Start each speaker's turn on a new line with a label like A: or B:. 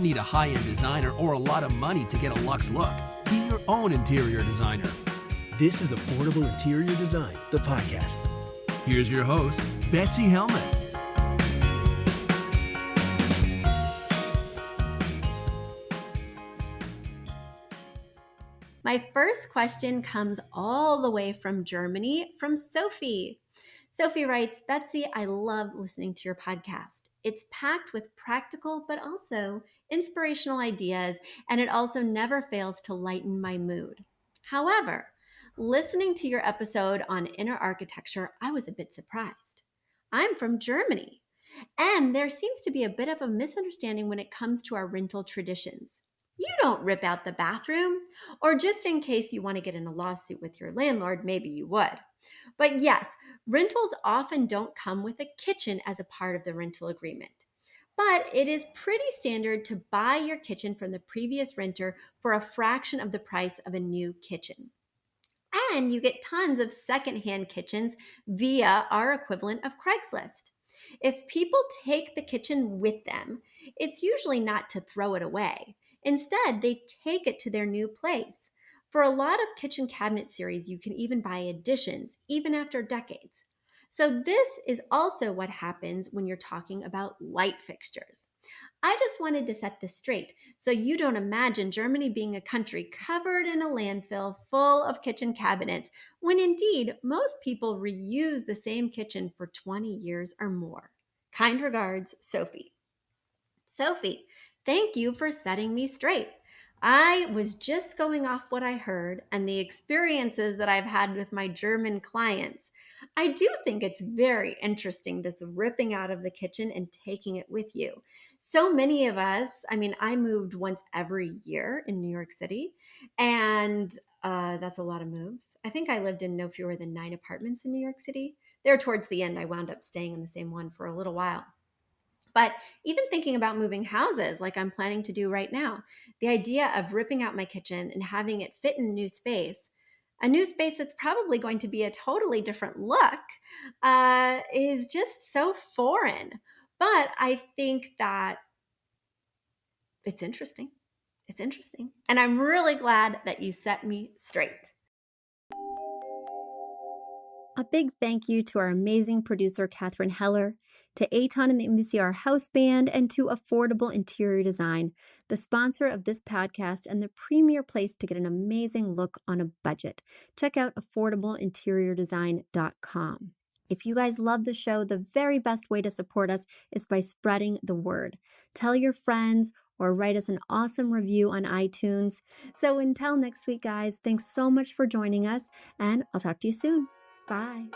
A: don't need a high-end designer or a lot of money to get a luxe look. Be your own interior designer.
B: This is Affordable Interior Design, the podcast.
A: Here's your host, Betsy Helmuth.
C: My first question comes all the way from Germany, from Sophie. Sophie writes, Betsy, I love listening to your podcast. It's packed with practical but also inspirational ideas, and it also never fails to lighten my mood. However, listening to your episode on inner architecture, I was a bit surprised. I'm from Germany, and there seems to be a bit of a misunderstanding when it comes to our rental traditions. You don't rip out the bathroom, or just in case you want to get in a lawsuit with your landlord, maybe you would. But yes, rentals often don't come with a kitchen as a part of the rental agreement. But it is pretty standard to buy your kitchen from the previous renter for a fraction of the price of a new kitchen. And you get tons of secondhand kitchens via our equivalent of Craigslist. If people take the kitchen with them, it's usually not to throw it away. Instead, they take it to their new place. For a lot of kitchen cabinet series, you can even buy additions, even after decades. So this is also what happens when you're talking about light fixtures. I just wanted to set this straight so you don't imagine Germany being a country covered in a landfill full of kitchen cabinets, when indeed most people reuse the same kitchen for 20 years or more. Kind regards, Sophie. Sophie, thank you for setting me straight. I was just going off what I heard and the experiences that I've had with my German clients. I do think it's very interesting, this ripping out of the kitchen and taking it with you. So many of us, I moved once every year in New York City, and that's a lot of moves. I think I lived in no fewer than 9 apartments in New York City. There towards the end, I wound up staying in the same one for a little while. But even thinking about moving houses like I'm planning to do right now, the idea of ripping out my kitchen and having it fit in a new space that's probably going to be a totally different look, is just so foreign. But I think that it's interesting. It's interesting. And I'm really glad that you set me straight. A big thank you to our amazing producer, Catherine Heller, to Aton and the MCR House Band, and to Affordable Interior Design, the sponsor of this podcast and the premier place to get an amazing look on a budget. Check out affordableinteriordesign.com. If you guys love the show, the very best way to support us is by spreading the word. Tell your friends or write us an awesome review on iTunes. So until next week, guys, thanks so much for joining us, and I'll talk to you soon. Bye.